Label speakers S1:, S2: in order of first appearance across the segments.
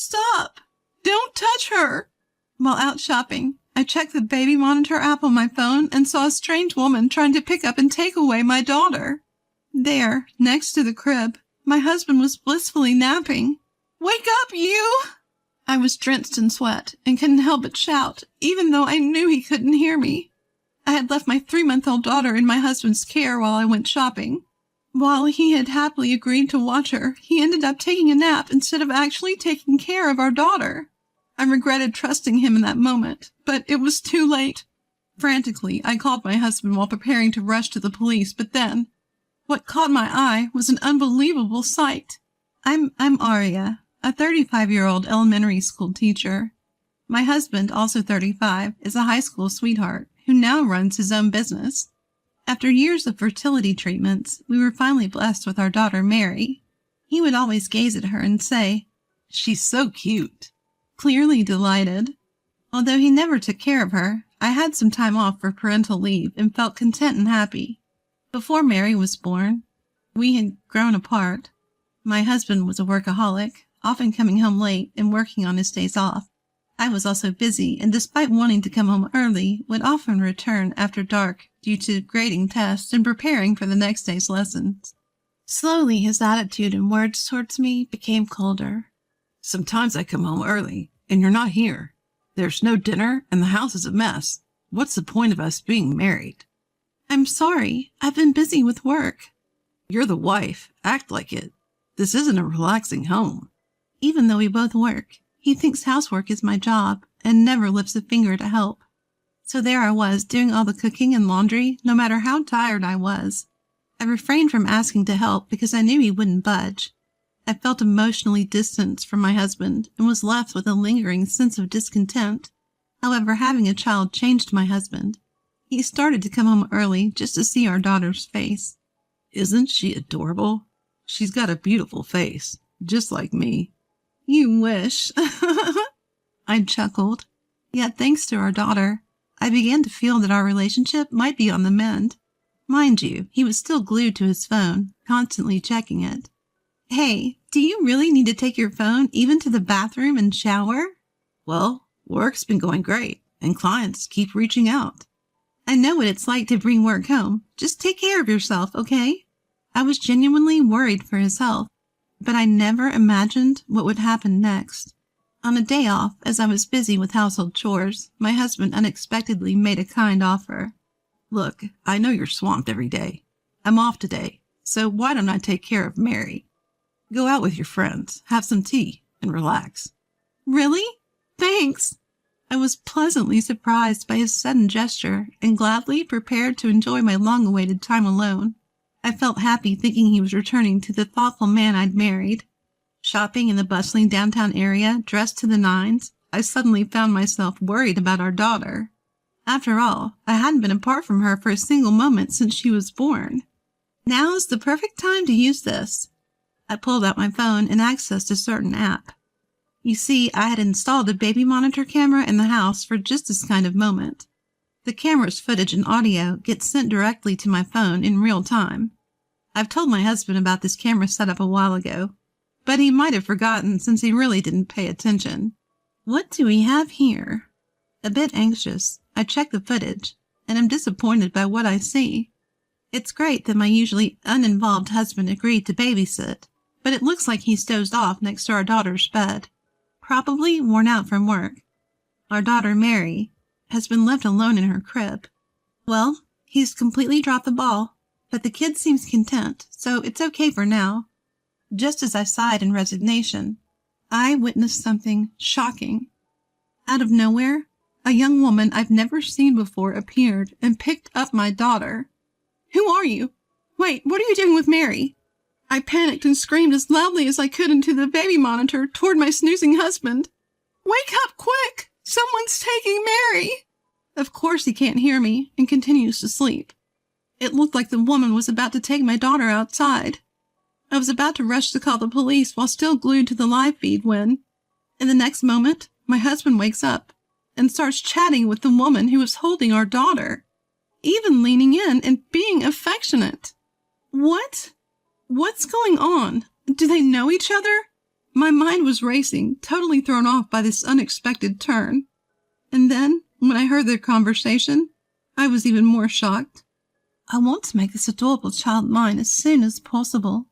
S1: Stop! Don't touch her! While out shopping, I checked the baby monitor app on my phone and saw a strange woman trying to pick up and take away my daughter. There, next to the crib, my husband was blissfully napping. Wake up, you! I was drenched in sweat and couldn't help but shout, even though I knew he couldn't hear me. I had left my 3-month-old daughter in my husband's care while I went shopping. While he had happily agreed to watch her, he ended up taking a nap instead of actually taking care of our daughter. I regretted trusting him in that moment, but it was too late. Frantically, I called my husband while preparing to rush to the police, but then, what caught my eye was an unbelievable sight. I'm Aria, a 35-year-old elementary school teacher. My husband, also 35, is a high school sweetheart who now runs his own business. After years of fertility treatments, we were finally blessed with our daughter, Mary. He would always gaze at her and say, "She's so cute," clearly delighted. Although he never took care of her, I had some time off for parental leave and felt content and happy. Before Mary was born, we had grown apart. My husband was a workaholic, often coming home late and working on his days off. I was also busy, and despite wanting to come home early, would often return after dark due to grading tests and preparing for the next day's lessons. Slowly, his attitude and words towards me became colder.
S2: "Sometimes I come home early, and you're not here. There's no dinner, and the house is a mess. What's the point of us being married?"
S1: "I'm sorry. I've been busy with work."
S2: "You're the wife. Act like it. This isn't a relaxing home."
S1: Even though we both work, he thinks housework is my job and never lifts a finger to help. So there I was, doing all the cooking and laundry, no matter how tired I was. I refrained from asking to help because I knew he wouldn't budge. I felt emotionally distanced from my husband and was left with a lingering sense of discontent. However, having a child changed my husband. He started to come home early just to see our daughter's face.
S2: "Isn't she adorable? She's got a beautiful face, just like me."
S1: "You wish." I chuckled. Yet thanks to our daughter, I began to feel that our relationship might be on the mend. Mind you, he was still glued to his phone, constantly checking it. "Hey, do you really need to take your phone even to the bathroom and shower?"
S2: "Well, work's been going great, and clients keep reaching out."
S1: "I know what it's like to bring work home. Just take care of yourself, okay?" I was genuinely worried for his health, but I never imagined what would happen next. On a day off, as I was busy with household chores, my husband unexpectedly made a kind offer.
S2: "Look, I know you're swamped every day. I'm off today, so why don't I take care of Mary? Go out with your friends, have some tea, and relax."
S1: "Really? Thanks." I was pleasantly surprised by his sudden gesture and gladly prepared to enjoy my long-awaited time alone. I felt happy thinking he was returning to the thoughtful man I'd married. Shopping in the bustling downtown area, dressed to the nines, I suddenly found myself worried about our daughter. After all, I hadn't been apart from her for a single moment since she was born. Now is the perfect time to use this. I pulled out my phone and accessed a certain app. You see, I had installed a baby monitor camera in the house for just this kind of moment. The camera's footage and audio gets sent directly to my phone in real time. I've told my husband about this camera setup a while ago, but he might have forgotten since he really didn't pay attention. What do we have here? A bit anxious, I check the footage, and am disappointed by what I see. It's great that my usually uninvolved husband agreed to babysit, but it looks like he's dozed off next to our daughter's bed, probably worn out from work. Our daughter, Mary, has been left alone in her crib. Well, he's completely dropped the ball, but the kid seems content, so it's okay for now. Just as I sighed in resignation, I witnessed something shocking. Out of nowhere, a young woman I've never seen before appeared and picked up my daughter. "Who are you? Wait, what are you doing with Mary?" I panicked and screamed as loudly as I could into the baby monitor toward my snoozing husband. "Wake up, quick! Someone's taking Mary!" Of course he can't hear me and continues to sleep. It looked like the woman was about to take my daughter outside. I was about to rush to call the police while still glued to the live feed when, in the next moment, my husband wakes up and starts chatting with the woman who was holding our daughter, even leaning in and being affectionate. What? What's going on? Do they know each other? My mind was racing, totally thrown off by this unexpected turn. And then, when I heard their conversation, I was even more shocked. I want to make this adorable child mine as soon as possible.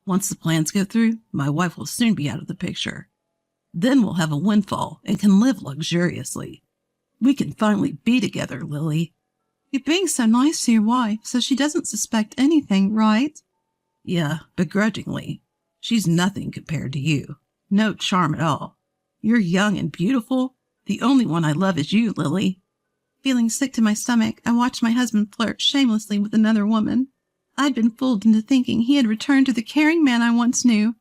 S2: Once the plans go through, my wife will soon be out of the picture. Then we'll have a windfall and can live luxuriously. We can finally be together, Lily.
S1: You're being so nice to your wife, so she doesn't suspect anything, right?
S2: Yeah, begrudgingly. She's nothing compared to you. No charm at all. You're young and beautiful. The only one I love is you, Lily.
S1: Feeling sick to my stomach, I watched my husband flirt shamelessly with another woman. I'd been fooled into thinking he had returned to the caring man I once knew.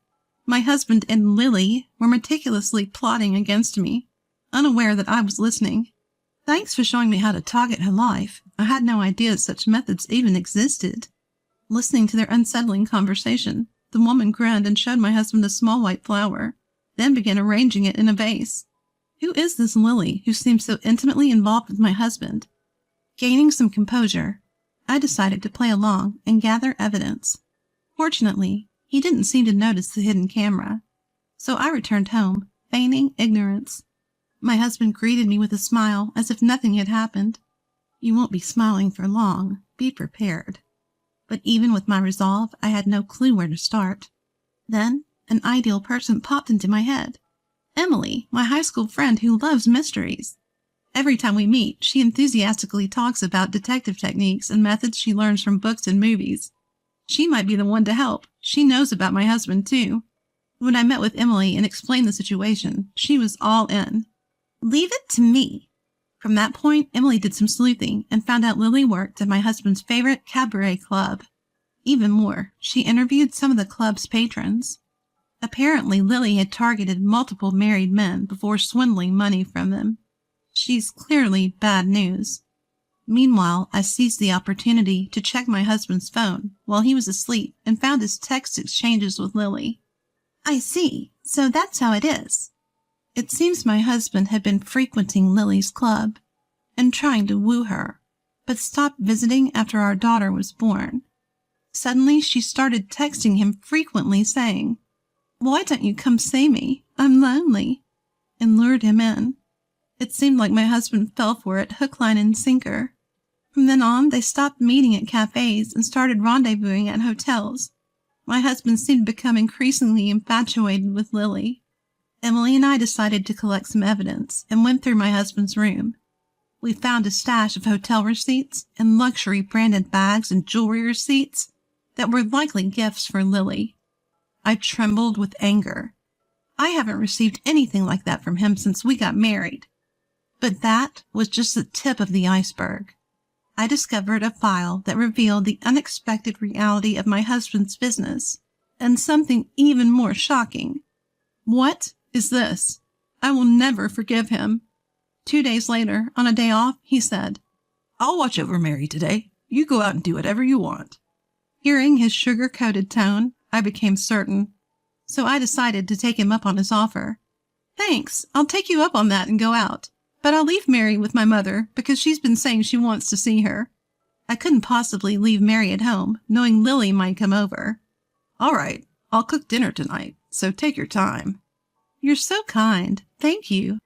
S1: My husband and Lily were meticulously plotting against me, unaware that I was listening. Thanks for showing me how to target her life. I had no idea such methods even existed. Listening to their unsettling conversation, the woman grinned and showed my husband a small white flower, then began arranging it in a vase. Who is this Lily who seems so intimately involved with my husband? Gaining some composure, I decided to play along and gather evidence. Fortunately, he didn't seem to notice the hidden camera, so I returned home, feigning ignorance. My husband greeted me with a smile as if nothing had happened. You won't be smiling for long. Be prepared. But even with my resolve, I had no clue where to start. Then, an ideal person popped into my head. Emily, my high school friend who loves mysteries. Every time we meet, she enthusiastically talks about detective techniques and methods she learns from books and movies. She might be the one to help. She knows about my husband, too. When I met with Emily and explained the situation, she was all in. Leave it to me. From that point, Emily did some sleuthing and found out Lily worked at my husband's favorite cabaret club. Even more, she interviewed some of the club's patrons. Apparently, Lily had targeted multiple married men before swindling money from them. She's clearly bad news. Meanwhile, I seized the opportunity to check my husband's phone while he was asleep and found his text exchanges with Lily. I see. So that's how it is. It seems my husband had been frequenting Lily's club and trying to woo her, but stopped visiting after our daughter was born. Suddenly, she started texting him frequently saying, "Why don't you come see me? I'm lonely," and lured him in. It seemed like my husband fell for it hook, line, and sinker. From then on, they stopped meeting at cafes and started rendezvousing at hotels. My husband seemed to become increasingly infatuated with Lily. Emily and I decided to collect some evidence and went through my husband's room. We found a stash of hotel receipts and luxury branded bags and jewelry receipts that were likely gifts for Lily. I trembled with anger. I haven't received anything like that from him since we got married. But that was just the tip of the iceberg. I discovered a file that revealed the unexpected reality of my husband's business, and something even more shocking. What is this? I will never forgive him. 2 days later, on a day off, he said,
S2: "I'll watch over Mary today. You go out and do whatever you want."
S1: Hearing his sugar-coated tone, I became certain, so I decided to take him up on his offer. "Thanks, I'll take you up on that and go out. But I'll leave Mary with my mother because she's been saying she wants to see her." I couldn't possibly leave Mary at home, knowing Lily might come over.
S2: "All right, I'll cook dinner tonight, so take your time."
S1: "You're so kind. Thank you."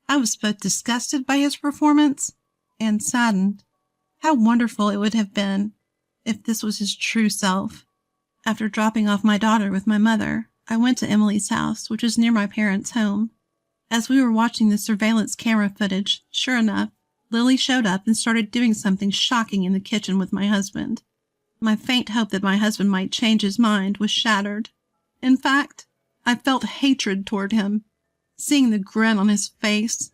S1: I was both disgusted by his performance and saddened. How wonderful it would have been if this was his true self. After dropping off my daughter with my mother, I went to Emily's house, which was near my parents' home. As we were watching the surveillance camera footage, sure enough, Lily showed up and started doing something shocking in the kitchen with my husband. My faint hope that my husband might change his mind was shattered. In fact, I felt hatred toward him, seeing the grin on his face.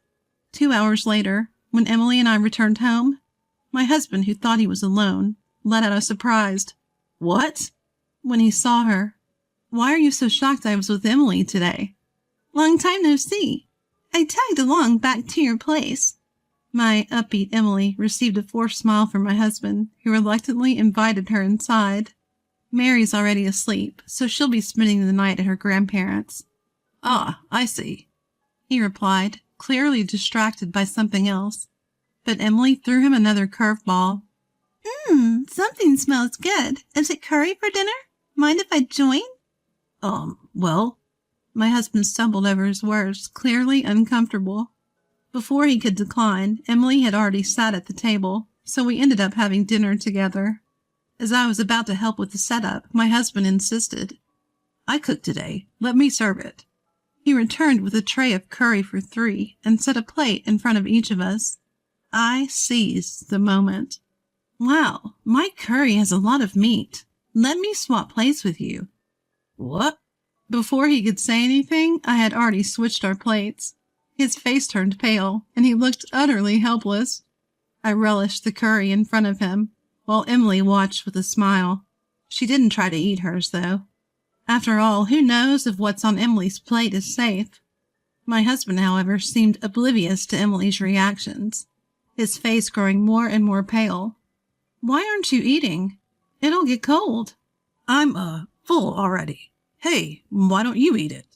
S1: 2 hours later, when Emily and I returned home, my husband, who thought he was alone, let out a surprised, "What?" when he saw her. "Why are you so shocked I was with Emily today?" "Long time no see. I tagged along back to your place." My upbeat Emily received a forced smile from my husband, who reluctantly invited her inside. Mary's already asleep, so she'll be spending the night at her grandparents'.
S2: "Ah, I see,"
S1: he replied, clearly distracted by something else. But Emily threw him another curveball. Something smells good. Is it curry for dinner? Mind if I join?"
S2: Well,
S1: My husband stumbled over his words, clearly uncomfortable. Before he could decline, Emily had already sat at the table, so we ended up having dinner together. As I was about to help with the setup, my husband insisted. "I cooked today. Let me serve it." He returned with a tray of curry for 3 and set a plate in front of each of us. I seized the moment. "Wow, my curry has a lot of meat. Let me swap plates with you." "What?" Before he could say anything, I had already switched our plates. His face turned pale, and he looked utterly helpless. I relished the curry in front of him, while Emily watched with a smile. She didn't try to eat hers, though. After all, who knows if what's on Emily's plate is safe? My husband, however, seemed oblivious to Emily's reactions, his face growing more and more pale. "Why aren't you eating? It'll get cold."
S2: "I'm, full already. Hey, why don't you eat it?"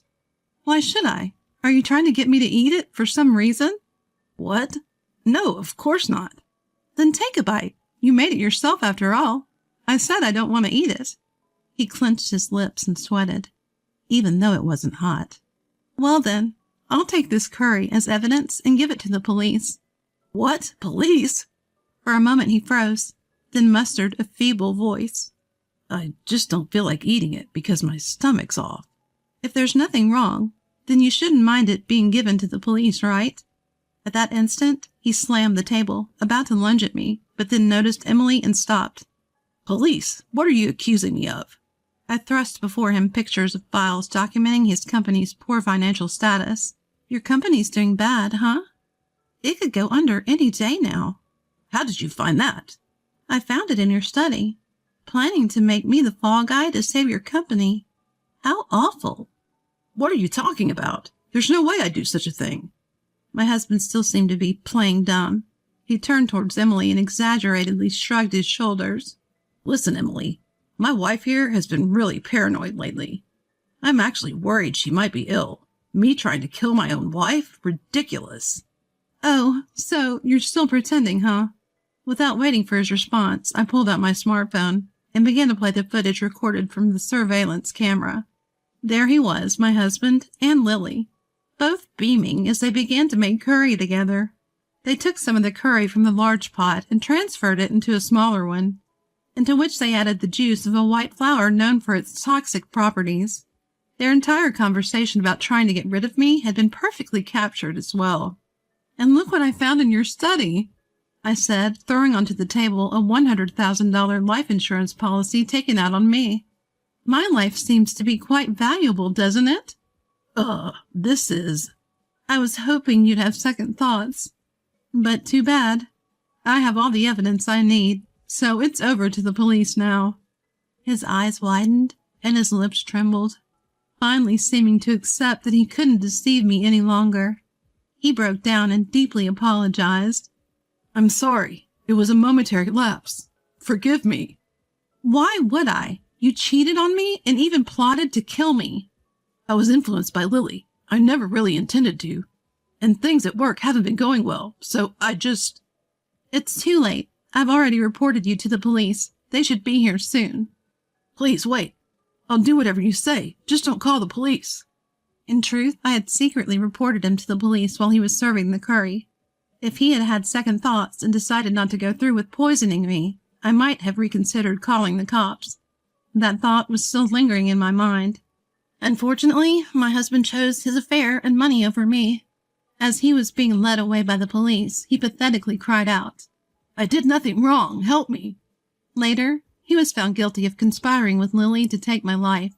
S1: "Why should I? Are you trying to get me to eat it for some reason?"
S2: "What? No, of course not."
S1: "Then take a bite. You made it yourself after all. I said I don't want to eat it." He clenched his lips and sweated, even though it wasn't hot. "Well then, I'll take this curry as evidence and give it to the police."
S2: "What? Police?"
S1: For a moment he froze, then mustered a feeble voice.
S2: "I just don't feel like eating it because my stomach's off."
S1: "If there's nothing wrong, then you shouldn't mind it being given to the police, right?" At that instant, he slammed the table, about to lunge at me, but then noticed Emily and stopped.
S2: "Police? What are you accusing me of?"
S1: I thrust before him pictures of files documenting his company's poor financial status. "Your company's doing bad, huh? It could go under any day now."
S2: "How did you find that?"
S1: "I found it in your study. Planning to make me the fall guy to save your company. How awful."
S2: "What are you talking about? There's no way I'd do such a thing."
S1: My husband still seemed to be playing dumb. He turned towards Emily and exaggeratedly shrugged his shoulders.
S2: "Listen, Emily, my wife here has been really paranoid lately. I'm actually worried she might be ill. Me trying to kill my own wife? Ridiculous."
S1: "Oh, so you're still pretending, huh?" Without waiting for his response, I pulled out my smartphone and began to play the footage recorded from the surveillance camera. There he was, my husband and Lily, both beaming as they began to make curry together. They took some of the curry from the large pot and transferred it into a smaller one, into which they added the juice of a white flower known for its toxic properties. Their entire conversation about trying to get rid of me had been perfectly captured as well. "And look what I found in your study," I said, throwing onto the table a $100,000 life insurance policy taken out on me. "My life seems to be quite valuable, doesn't it?"
S2: This is..."
S1: "I was hoping you'd have second thoughts. But too bad. I have all the evidence I need, so it's over to the police now." His eyes widened and his lips trembled, finally seeming to accept that he couldn't deceive me any longer. He broke down and deeply apologized.
S2: "I'm sorry. It was a momentary lapse. Forgive me."
S1: "Why would I? You cheated on me and even plotted to kill me."
S2: "I was influenced by Lily. I never really intended to. And things at work haven't been going well, so I just..."
S1: "It's too late. I've already reported you to the police. They should be here soon."
S2: "Please wait. I'll do whatever you say. Just don't call the police."
S1: In truth, I had secretly reported him to the police while he was serving the curry. If he had had second thoughts and decided not to go through with poisoning me, I might have reconsidered calling the cops. That thought was still lingering in my mind. Unfortunately, my husband chose his affair and money over me. As he was being led away by the police, he pathetically cried out, "I did nothing wrong. Help me." Later, he was found guilty of conspiring with Lily to take my life.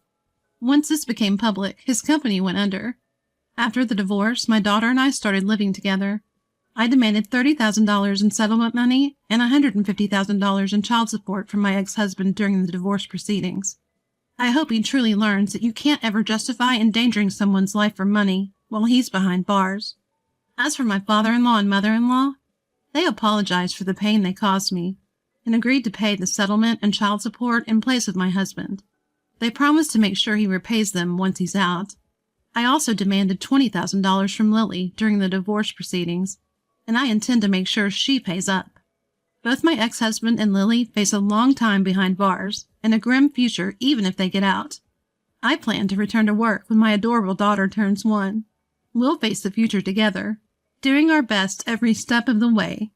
S1: Once this became public, his company went under. After the divorce, my daughter and I started living together. I demanded $30,000 in settlement money and $150,000 in child support from my ex-husband during the divorce proceedings. I hope he truly learns that you can't ever justify endangering someone's life for money while he's behind bars. As for my father-in-law and mother-in-law, they apologized for the pain they caused me and agreed to pay the settlement and child support in place of my husband. They promised to make sure he repays them once he's out. I also demanded $20,000 from Lily during the divorce proceedings, and I intend to make sure she pays up. Both my ex-husband and Lily face a long time behind bars and a grim future even if they get out. I plan to return to work when my adorable daughter turns 1. We'll face the future together, doing our best every step of the way,